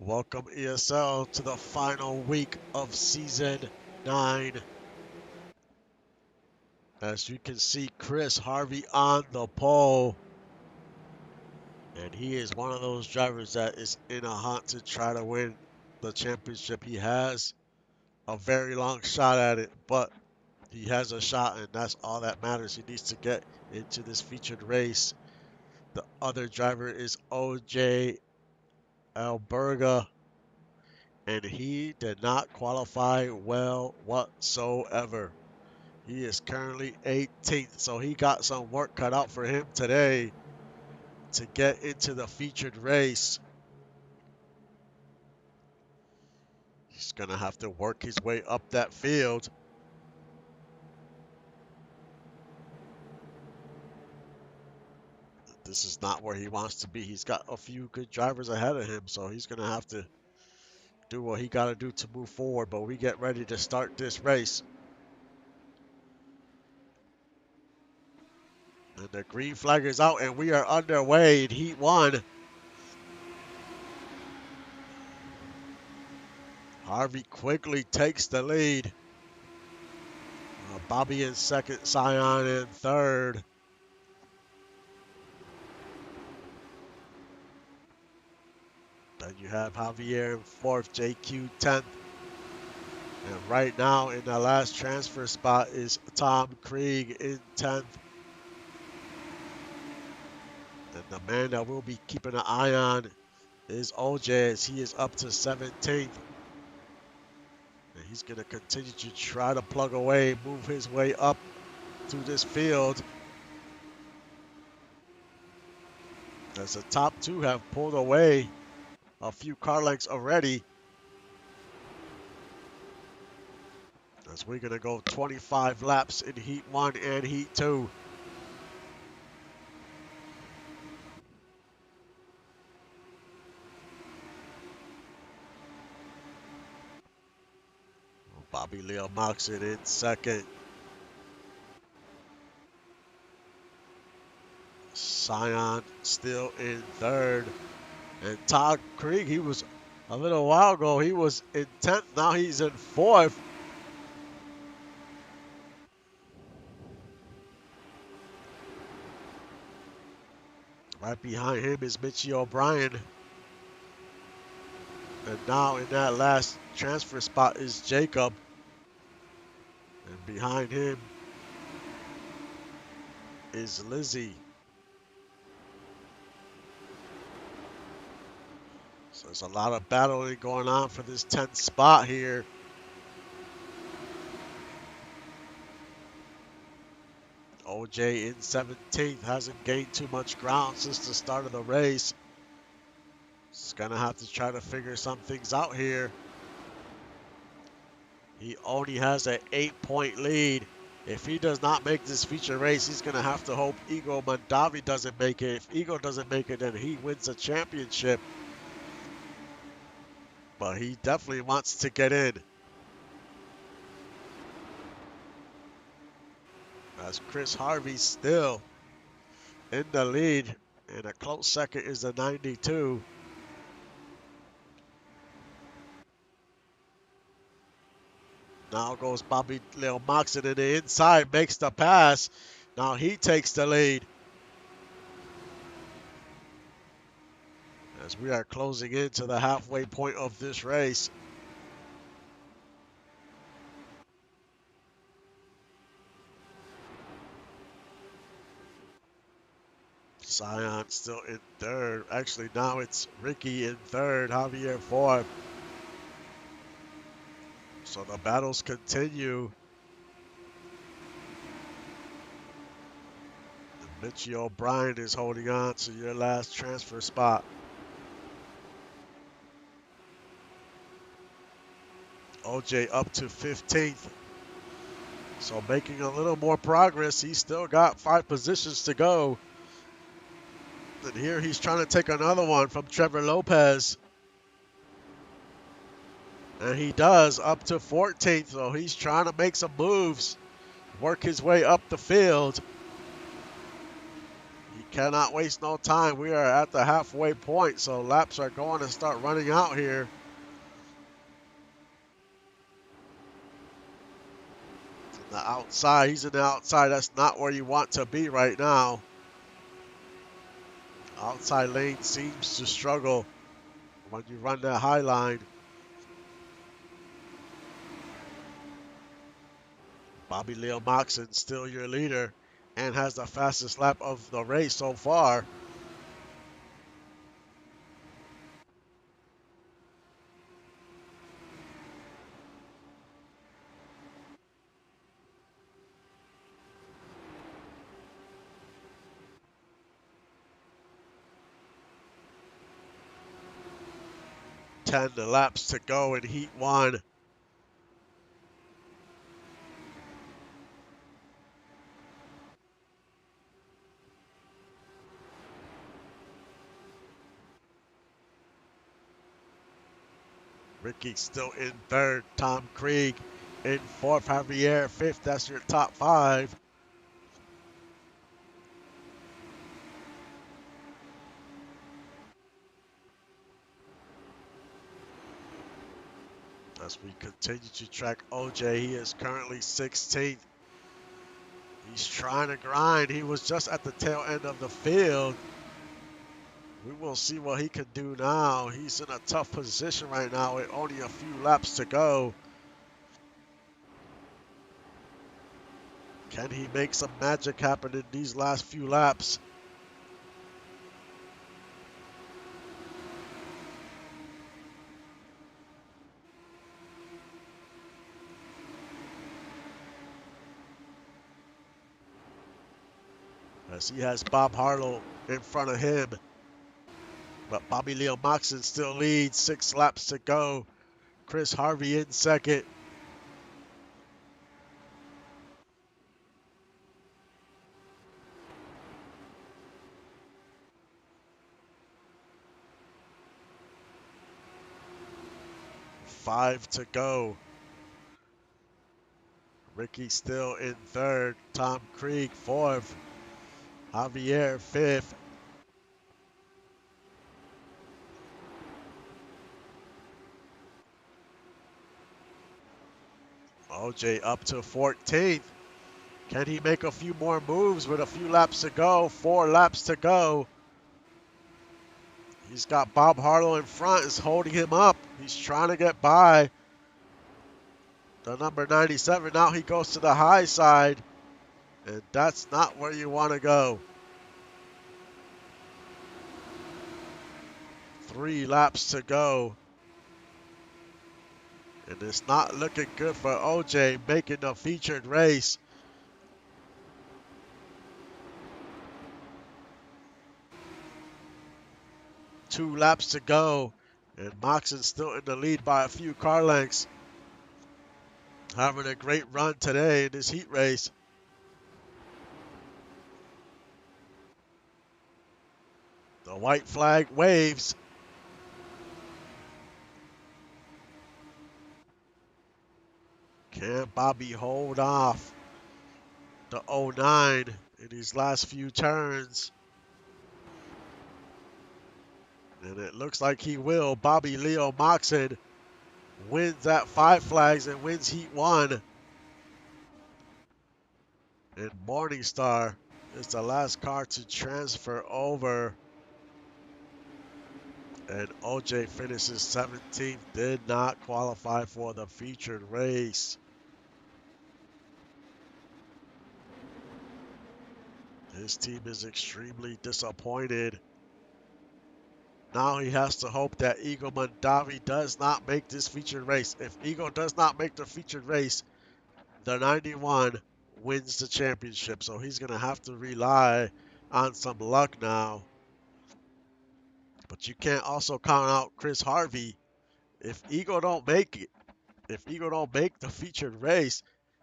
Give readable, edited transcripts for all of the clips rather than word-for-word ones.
Welcome ESL to the final week of Season 9. As you can see, Chris Harvey on the pole. And he is one of those drivers that is in a hunt to try to win the championship. He has a very long shot at it, but he has a shot, and that's all that matters. He needs to get into this featured race. The other driver is OJ Alberga, and he did not qualify well whatsoever. He is currently 18th, so he got some work cut out for him today to get into the featured race. He's going to have to work his way up that field. This is not where he wants to be. He's got a few good drivers ahead of him, so he's going to have to do what he got to do to move forward. But we get ready to start this race. And the green flag is out, and we are underway in Heat 1. Harvey quickly takes the lead. Bobby in second, Scion in third. Then you have Javier in fourth, JQ 10th. And right now in the last transfer spot is Tom Krieg in 10th. And the man that we'll be keeping an eye on is OJ, as he is up to 17th. And he's going to continue to try to plug away, move his way up through this field. As the top two have pulled away a few car lengths already. As we're going to go 25 laps in Heat 1 and Heat 2. Bobby Leo Moxon in second. Scion still in third. And Todd Krieg, he was a little while ago, he was in 10th. Now he's in 4th. Right behind him is Mitchie O'Brien. And now in that last transfer spot is Jacob. And behind him is Lizzie. So there's a lot of battling going on for this 10th spot here. OJ in 17th, hasn't gained too much ground since the start of the race. He's gonna have to try to figure some things out here. He only has an 8-point lead. If he does not make this feature race, he's gonna have to hope Igor Mondavi doesn't make it. If Igor doesn't make it, then he wins the championship. But he definitely wants to get in. As Chris Harvey still in the lead, and a close second is the 92. Now goes Bobby Leo Moxon in the inside, makes the pass. Now he takes the lead. As we are closing into the halfway point of this race. Scion still in third. Actually, now it's Ricky in third, Javier fourth. So the battles continue. And Mitchie O'Brien is holding on to your last transfer spot. OJ up to 15th. So making a little more progress. He's still got 5 positions to go. And here he's trying to take another one from Trevor Lopez. And he does, up to 14th. So he's trying to make some moves, work his way up the field. He cannot waste no time. We are at the halfway point, so laps are going to start running out here. In the outside, he's in the outside. That's not where you want to be right now. Outside lane seems to struggle when you run that high line. Bobby Leo Moxon still your leader and has the fastest lap of the race so far. Ten laps to go in Heat 1. Ricky still in third. Tom Krieg in fourth. Javier fifth. That's your top five. As we continue to track OJ, he is currently 16th. He's trying to grind. He was just at the tail end of the field. We will see what he can do now. He's in a tough position right now with only a few laps to go. Can he make some magic happen in these last few laps? As he has Bob Harlow in front of him. But Bobby Leo Moxon still leads. 6 laps to go. Chris Harvey in second. Five to go. Ricky still in third. Tom Krieg fourth. Javier fifth. OJ up to 14th. Can he make a few more moves with a few laps to go? 4 laps to go. He's got Bob Harlow in front, is holding him up. He's trying to get by the number 97. Now he goes to the high side, and that's not where you want to go. 3 laps to go. And it's not looking good for OJ making the featured race. Two laps to go, and Moxon's still in the lead by a few car lengths. Having a great run today in this heat race. The white flag waves. Can Bobby hold off the 09 in these last few turns? And it looks like he will. Bobby Leo Moxon wins at 5 flags and wins Heat 1. And Morningstar is the last car to transfer over. And OJ finishes 17th, did not qualify for the featured race. His team is extremely disappointed. Now he has to hope that Eagle Mondavi does not make this featured race. If Eagle does not make the featured race, the 91 wins the championship. So he's going to have to rely on some luck now. But you can't also count out Chris Harvey. If Eagle don't make it, if Eagle don't make the featured race,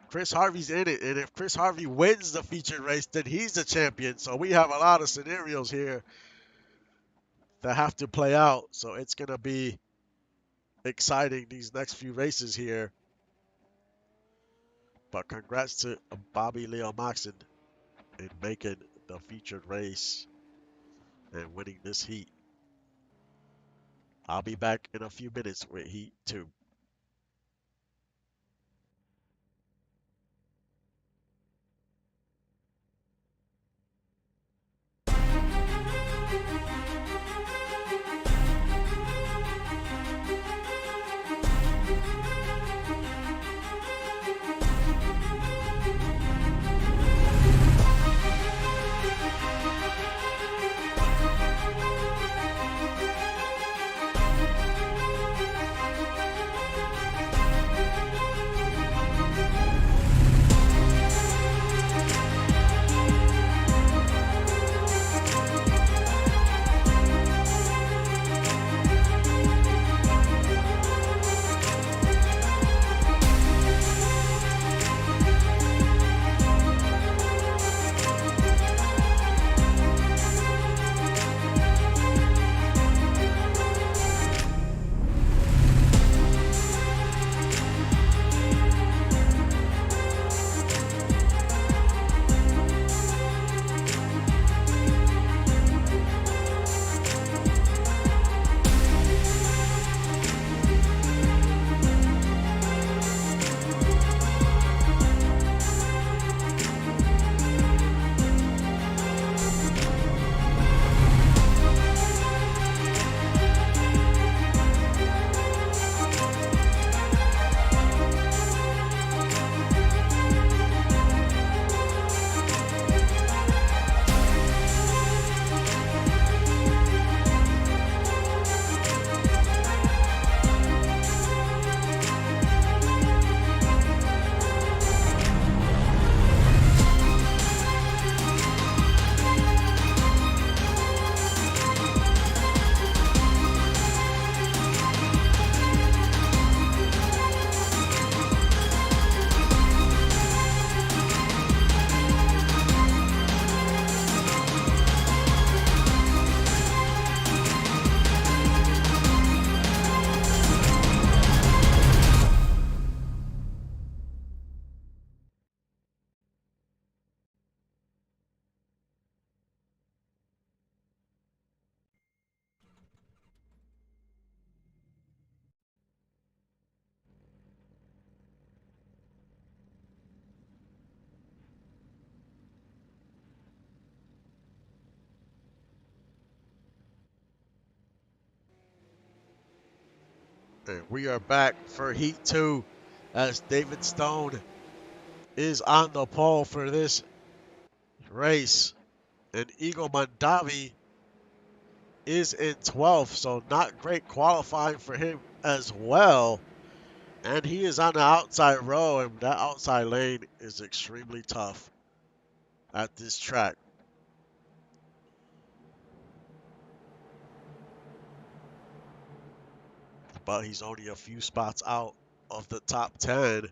Chris Harvey's in it. And if Chris Harvey wins the featured race, then he's the champion. So we have a lot of scenarios here that have to play out. So it's going to be exciting these next few races here. But congrats to Bobby Leo Moxon in making the featured race. and winning this heat. I'll be back in a few minutes with Heat 2. And we are back for Heat 2 as David Stone is on the pole for this race. And Eagle Mondavi is in 12th, so not great qualifying for him as well. And he is on the outside row, and that outside lane is extremely tough at this track. But he's only a few spots out of the top 10.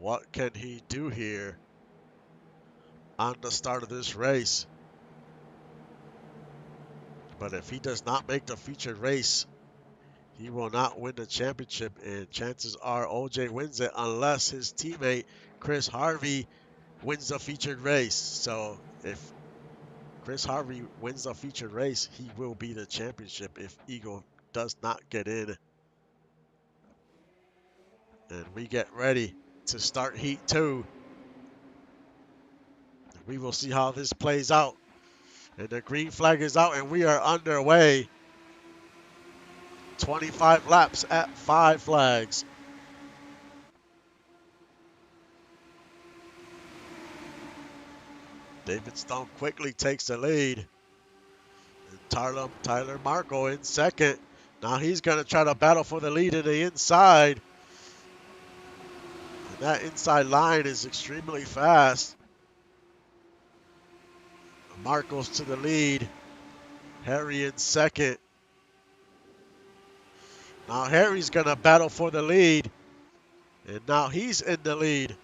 What can he do here on the start of this race? But if he does not make the featured race, he will not win the championship, and chances are OJ wins it unless his teammate Chris Harvey wins the featured race. So if Chris Harvey wins the featured race, he will be the championship if Eagle does not get in. And we get ready to start Heat 2. We will see how this plays out. And the green flag is out, and we are underway. 25 laps at 5 flags. David Stone quickly takes the lead. And Tyler Marco in second. Now he's going to try to battle for the lead in the inside. And that inside line is extremely fast. Marco's to the lead. Harry in second. Now Harry's going to battle for the lead. And now he's in the lead.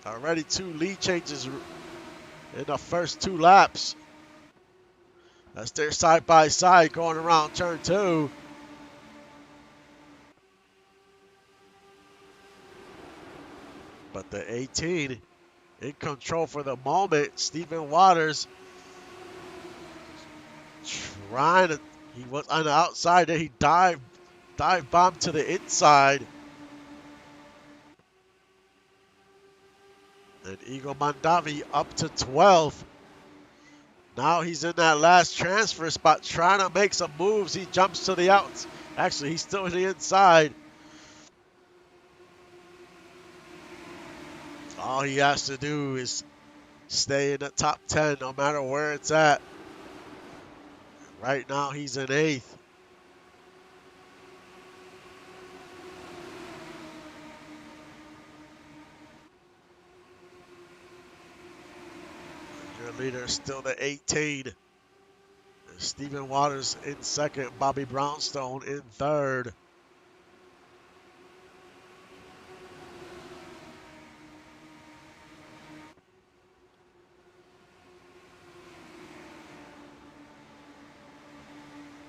Already 2 lead changes in the first 2 laps. As they're side by side going around turn 2. But the 18 in control for the moment. Stephen Waters trying to, he was on the outside, then he dive bomb to the inside. And Eagle Mondavi up to 12th. Now he's in that last transfer spot trying to make some moves. He jumps to the outs. Actually, he's still in the inside. All he has to do is stay in the top 10 no matter where it's at. Right now he's in 8th. Your leader is still the 18. Stephen Waters in 2nd. Bobby Brownstone in 3rd.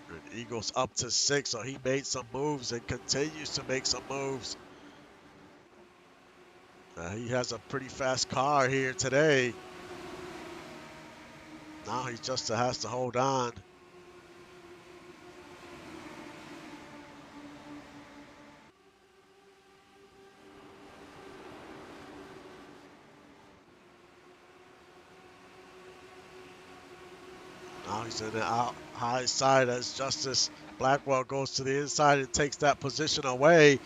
And Eagles up to 6, so he made some moves and continues to make some moves. He has a pretty fast car here today. Now he just has to hold on. Now he's in the high side as Justice Blackwell goes to the inside and takes that position away.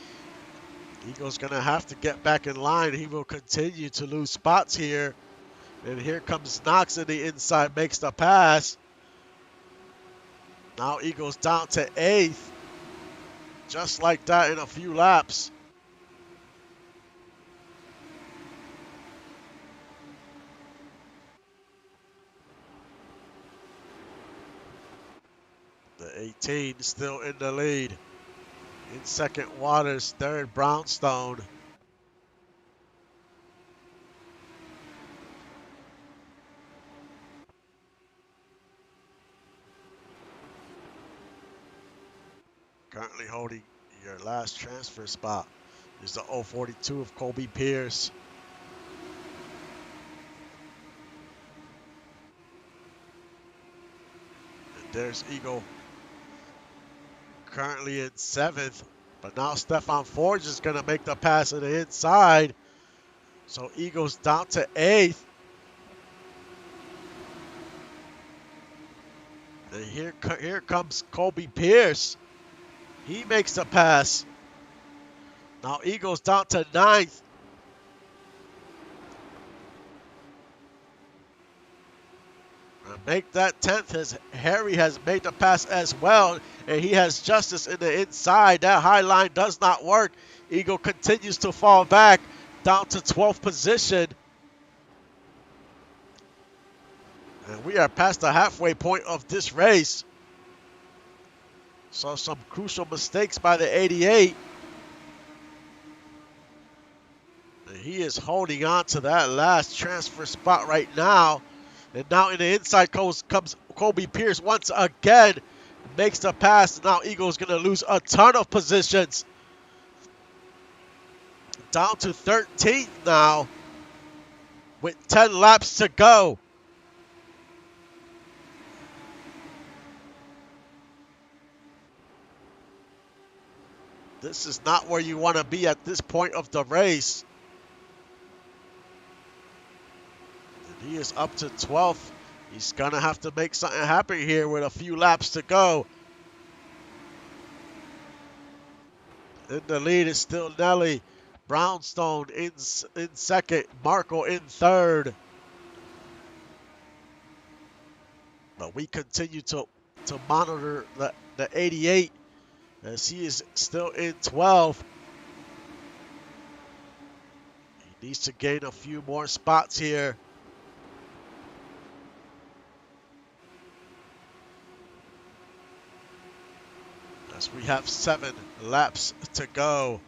Eagle's going to have to get back in line. He will continue to lose spots here. And here comes Knox in the inside, makes the pass. Now Eagles down to 8th. Just like that in a few laps. The 18 still in the lead. In 2nd, Waters. 3rd, Brownstone. Currently holding your last transfer spot is the 042 of Colby Pierce. And there's Eagle currently in 7th. But now Stefan Forge is going to make the pass on the inside. So Eagles down to 8th. And here comes Colby Pierce. He makes the pass. Now Eagles down to 9th. Make that 10th as Harry has made the pass as well, and he has Justice in the inside. That high line does not work. Eagle continues to fall back down to 12th position. And we are past the halfway point of this race. So some crucial mistakes by the 88. And he is holding on to that last transfer spot right now. And now in the inside comes Colby Pierce once again. Makes the pass. Now Eagle's going to lose a ton of positions. Down to 13th now. With 10 laps to go. This is not where you want to be at this point of the race. He is up to 12th. He's going to have to make something happen here with a few laps to go. In the lead is still Nelly. Brownstone in 2nd. Marco in 3rd. But we continue to monitor the 88 as he is still in 12th. He needs to gain a few more spots here. As we have 7 laps to go.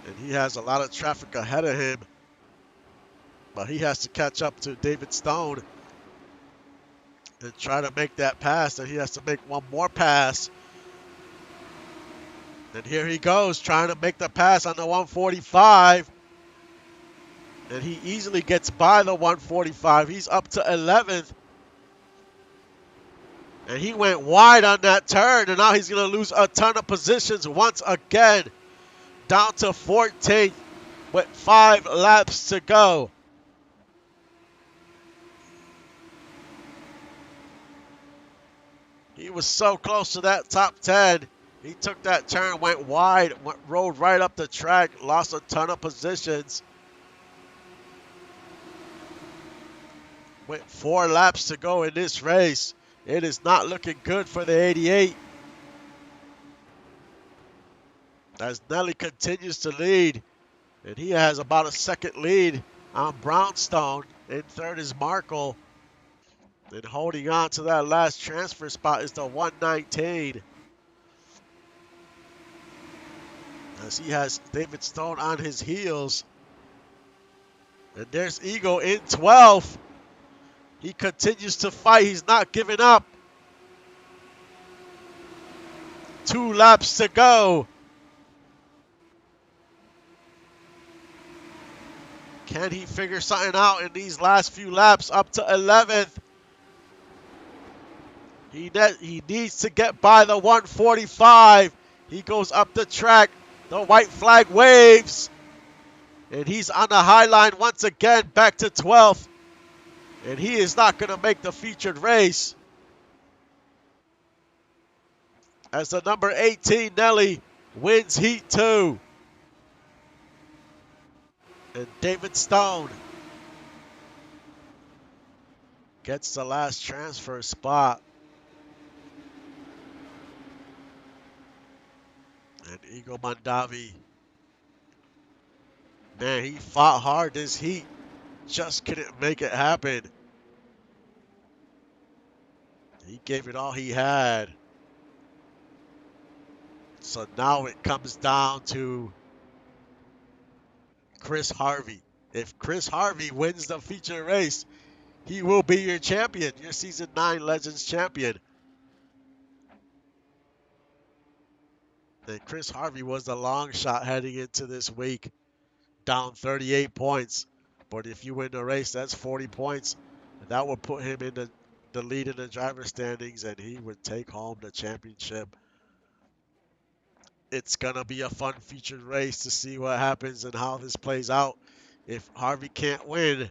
And he has a lot of traffic ahead of him. But he has to catch up to David Stone and try to make that pass. And he has to make one more pass. And here he goes trying to make the pass on the 145. And he easily gets by the 145. He's up to 11th. And he went wide on that turn, and now he's going to lose a ton of positions once again. Down to 14th with 5 laps to go. He was so close to that top 10. He took that turn, went wide, rode right up the track, lost a ton of positions. With 4 laps to go in this race, it is not looking good for the 88. As Nelly continues to lead, and he has about a second lead on Brownstone. In third is Markle. And holding on to that last transfer spot is the 119. As he has David Stone on his heels. And there's Eagle in 12th. He continues to fight. He's not giving up. 2 laps to go. Can he figure something out in these last few laps up to 11th? He needs to get by the 145. He goes up the track. The white flag waves. And he's on the high line once again, back to 12th. And he is not going to make the featured race. As the number 18, Nelly, wins Heat 2. And David Stone gets the last transfer spot. And Eagle Mondavi, man, he fought hard this heat. Just couldn't make it happen. He gave it all he had. So now it comes down to Chris Harvey. If Chris Harvey wins the feature race, he will be your champion, your Season 9 Legends champion. And Chris Harvey was the long shot heading into this week, down 38 points. But if you win the race, that's 40 points. And that would put him in the lead in the driver standings, and he would take home the championship. It's going to be a fun featured race to see what happens and how this plays out. If Harvey can't win,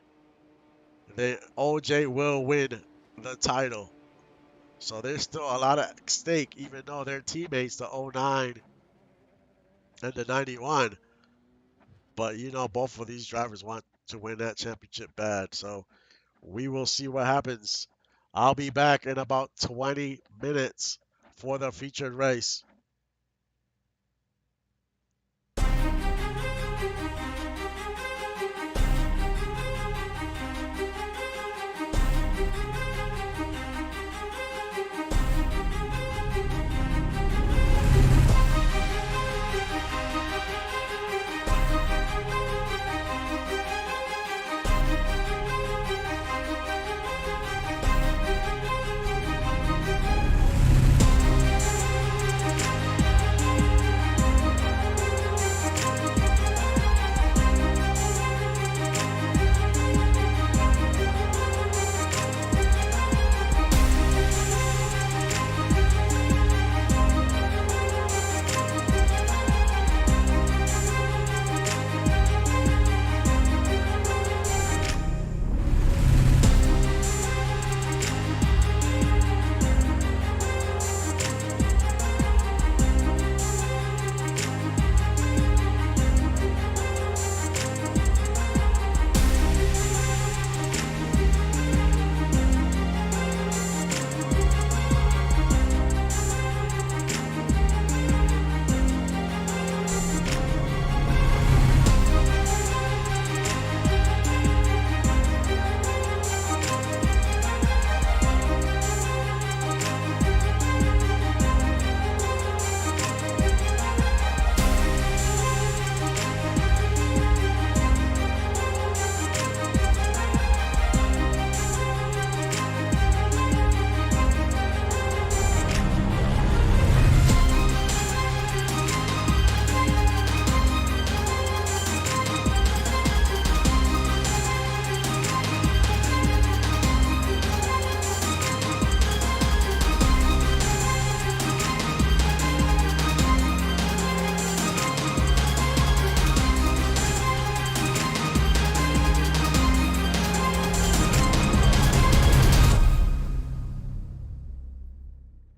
then OJ will win the title. So there's still a lot at stake, even though they're teammates, the 09 and the 91. But, you know, both of these drivers want to win that championship bad. So we will see what happens. I'll be back in about 20 minutes for the featured race.